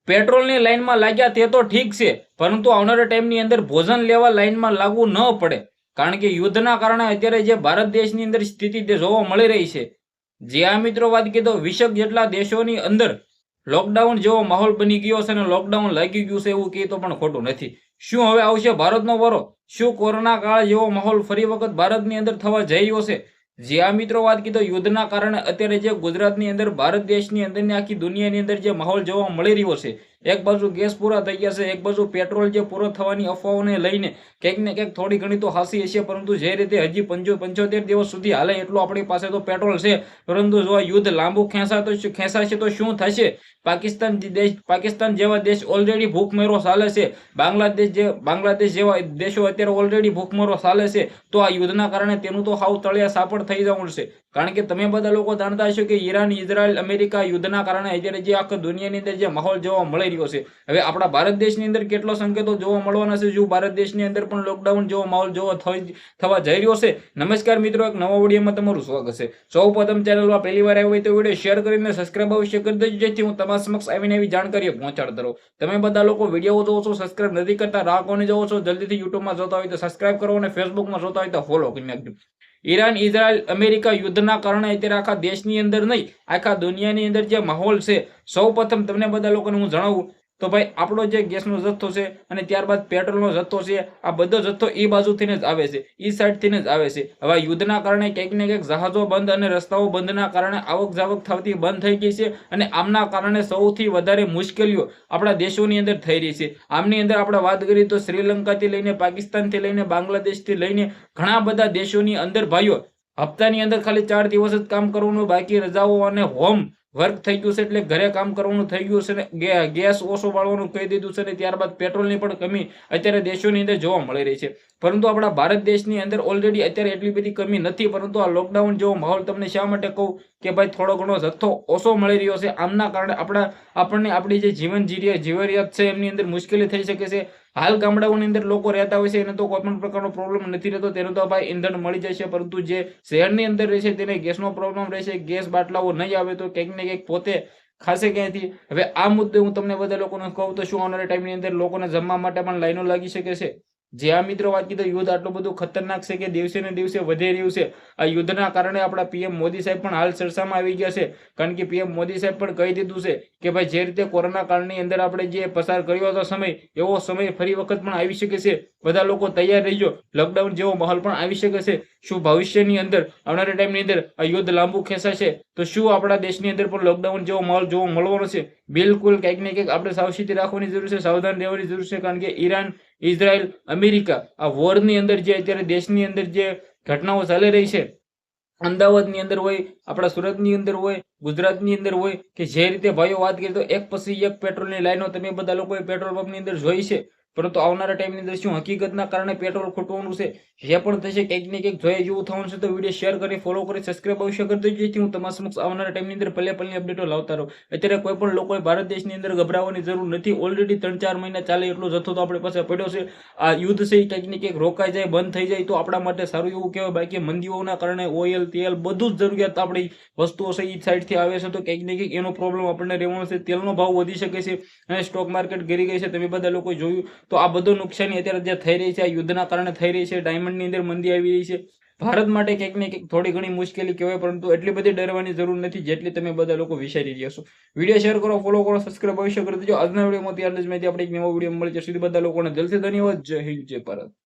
પેટ્રોલની લાઈનમાં લાગ્યા તે તો ઠીક છે, પરંતુ આવનારા ટાઈમની અંદર ભોજન લેવા લાઈનમાં લાગવું ન પડે. કારણ કે યુદ્ધના કારણે અત્યારે જે ભારત દેશની અંદર સ્થિતિ જોવા મળી રહી છે, જે આ મિત્રો વાત કીધો 20 જેટલા દેશોની અંદર લોકડાઉન જેવો માહોલ બની ગયો છે અને લોકડાઉન લાગી ગયું છે એવું કહે તો પણ ખોટું નથી. શું હવે આવશે ભારતનો વારો? શું કોરોના કાળ જેવો માહોલ ફરી વખત ભારતની અંદર થવા જઈ રહ્યો છે? જે આ મિત્રો વાત કીધો યુદ્ધના કારણે અત્યારે જે ગુજરાતની અંદર ભારત દેશની અંદરની આખી દુનિયાની અંદર જે માહોલ જોવા મળી રહ્યો છે, એક બાજુ ગેસ પૂરા થઈ ગયા છે, એક બાજુ પેટ્રોલ જે પૂરો થવાની અફવાઓને લઈને ક્યાંક ને ક્યાંક થોડી ઘણી તો હાસી હશે, પરંતુ જે રીતે હજી 75 દિવસ સુધી હાલે એટલું આપણી પાસે તો પેટ્રોલ છે, પરંતુ જો આ યુદ્ધ લાંબુ ખેંચાશે તો શું થશે? પાકિસ્તાન જેવા દેશ ઓલરેડી ભૂખમરો ચાલે છે, બાંગ્લાદેશ જેવા દેશો અત્યારે ઓલરેડી ભૂખમરો ચાલે છે, તો આ યુદ્ધના કારણે તેનું તો હાવ તળિયા સાપડ થઈ જવું છે. કારણ કે તમે બધા લોકો જાણતા હશો કે ઈરાન, ઇઝરાયલ, અમેરિકા યુદ્ધના કારણે અત્યારે જે આખા દુનિયાની અંદર જે માહોલ જોવા મળી રહ્યો છે, હવે આપણા ભારત દેશની અંદર કેટલો સંકેતો જોવા મળવાના છે, જો ભારત દેશની અંદર પણ લોકડાઉન જેવો માહોલ થવા જઈ રહ્યો છે. નમસ્કાર મિત્રો, એક નવા વિડીયોમાં તમારું સ્વાગત છે. સૌપ્રથમ ચેનલમાં પહેલી વાર આવ્યો હોય તો વિડીયો શેર કરીને સબસ્ક્રાઇબ અવશ્ય કરી દેજો, જેથી હું તમારા સમક્ષ આવીને એવી જાણકારીઓ પહોંચાડતો રહું. તમે બધા લોકો વિડીયો જોવો છો, સબસ્ક્રાઇબ નથી કરતા, રાહ કોને જોવો છો? જલ્દીથી યુટ્યુબમાં જોતા હોય તો સબસ્ક્રાઇબ કરો અને ફેસબુકમાં જોતા હોય તો ફોલો કરી નાખજો. ઈરાન, ઇઝરાયલ, અમેરિકા યુદ્ધના કારણે અત્યારે આખા દેશની અંદર નહીં, આખા દુનિયાની અંદર જે માહોલ છે, સૌપ્રથમ તમને બધા લોકોને હું જણાવું તો ભાઈ આપણો જે ગેસનો જથ્થો છે અને ત્યારબાદ પેટ્રોલનો જથ્થો છે, આ બધો જથ્થો એ બાજુથી જ આવે છે, એ સાઈડથી જ આવે છે. હવે યુદ્ધના કારણે ક્યાંક ને ક્યાંક જહાજો બંધ અને રસ્તાઓ બંધના કારણે આવક જાવક થતી બંધ થઈ ગઈ છે, અને આમના કારણે સૌથી વધારે મુશ્કેલીઓ આપણા દેશોની અંદર થઈ રહી છે. આમની અંદર આપણે વાત કરીએ તો શ્રીલંકાથી લઈને પાકિસ્તાનથી લઈને બાંગ્લાદેશથી લઈને ઘણા બધા દેશોની અંદર ભાઈઓ હપ્તાની અંદર ખાલી 4 દિવસ જ કામ કરવાનું બાકી, રજાઓ અને હોમ વર્ક થઈ ગયું છે, એટલે ઘરે કામ કરવાનું થઈ ગયું છે ને ગેસ ઓછો બાળવાનું કહી દીધું છે, ને ત્યારબાદ પેટ્રોલની પણ કમી અત્યારે દેશોની અંદર જોવા મળી રહી છે. પરંતુ આપણા ભારત દેશની અંદર ઓલરેડી અત્યારે એટલી બધી કમી નથી, પરંતુ આ લોકડાઉન જેવો માહોલ તમને શા માટે કહું કે ભાઈ થોડો ઘણો જથ્થો ઓછો મળી રહ્યો છે, આમના કારણે આપણને આપણી જે જીવરિયાત છે એમની અંદર મુશ્કેલી થઈ શકે છે. હાલ ગામડાઓની અંદર લોકો રહેતા હોય છે એને તો કોઈ પણ પ્રકારનો પ્રોબ્લેમ નથી રહેતો, તેનો તો ભાઈ ઈંધણ મળી જશે, પરંતુ જે શહેરની અંદર રહેશે તેને ગેસનો પ્રોબ્લેમ રહેશે. ગેસ બાટલાઓ નહીં આવે તો ક્યાંક ને ક્યાંક પોતે ખાશે ક્યાંથી? હવે આ મુદ્દે હું તમને બધા લોકોને કહું તો શું આવનારા ટાઈમની અંદર લોકોને જમવા માટે પણ લાઈનો લાગી શકે છે? જે આ મિત્રો વાત કીધું યુદ્ધ આટલું બધું ખતરનાક છે કે દિવસે ને દિવસે વધી રહ્યું છે. આ યુદ્ધના કારણે આપણા પીએમ મોદી સાહેબ પણ હાલ ચર્ચામાં આવી ગયા છે, કારણ કે પીએમ મોદી સાહેબ પણ કહી દીધું છે કે ભાઈ જે રીતે કોરોના કાળની અંદર આપણે જે પસાર કર્યો હતો સમય, એવો સમય ફરી વખત પણ આવી શકે છે. બધા લોકો તૈયાર રહીજો, લોકડાઉન જેવો માહોલ પણ આવી શકે છે. શું ભવિષ્યની અંદર આવનારા ટાઈમની અંદર આ યુદ્ધ લાંબુ ખેંચાશે તો શું આપણા દેશની અંદર પણ લોકડાઉન જેવો માહોલ જોવા મળવાનો છે? બિલકુલ કંઈક ને કંઈક આપણે સાવચેતી રાખવાની જરૂર છે, સાવધાન રહેવાની જરૂર છે, કારણ કે ઈરાન, ઇઝરાયલ, અમેરિકા આ વોરની અંદર જે અત્યારે દેશની અંદર જે ઘટનાઓ ચાલી રહી છે, અમદાવાદની અંદર હોય, આપણા સુરતની અંદર હોય, ગુજરાતની અંદર હોય, કે જે રીતે ભાઈઓ વાત કરીએ તો એક પછી એક પેટ્રોલની લાઈનો તમે બધા લોકોએ પેટ્રોલ પંપની અંદર જોઈ છે, પરંતુ આવનારા ટાઈમની અંદર શું હકીકતના કારણે પેટ્રોલ ખૂટવાનું છે, જે પણ થશે કંઈક ને કંઈક જોઈએ જેવું થવાનું છે, તો વિડીયો શેર કરી, ફોલો કરી, સબસ્ક્રાઇબ અવશ્ય કરી દેજો, જેથી હું તમારા સમક્ષ આવનારા ટાઈમની અંદર પલે અપડેટો લાવતા રહું. અત્યારે કોઈ પણ લોકોએ ભારત દેશની અંદર ગભરાવાની જરૂર નથી. ઓલરેડી 3-4 મહિના ચાલે એટલો જથ્થો તો આપણી પાસે પડ્યો છે. આ યુદ્ધ છે કંઈક ને કંઈક રોકાઈ જાય, બંધ થઈ જાય તો આપણા માટે સારું એવું કહેવાય. બાકી મંદીઓના કારણે ઓઇલ, તેલ બધું જ જરૂરિયાત આપણી વસ્તુઓ છે એ સાઈડથી આવે છે, તો કંઈક ને કંઈક એનો પ્રોબ્લેમ આપણને રહેવાનો છે. તેલનો ભાવ વધી શકે છે અને સ્ટોક માર્કેટ ગરી ગઈ છે, તમે બધા લોકો જોયું. તો આ બધું નુકસાની અત્યારે જે થઈ રહી છે આ યુદ્ધના કારણે થઈ રહી છે. ડાયમંડની અંદર મંદી આવી રહી છે. ભારત માટે કંઈક ને કંઈક થોડી ઘણી મુશ્કેલી કહેવાય, પરંતુ એટલી બધી ડરવાની જરૂર નથી જેટલી તમે બધા લોકો વિચારી રહ્યા છો. વિડીયો શેર કરો, ફોલો કરો, સબસ્ક્રાઇબ અવશ્ય કરી દેજો. આજના વિડીયોમાં ત્યાર જ માહિતી આપણે એક નવો વિડીયો મળી જશે. બધા લોકોને દિલથી ધન્યવાદ. જય હિન્દ, જય ભારત.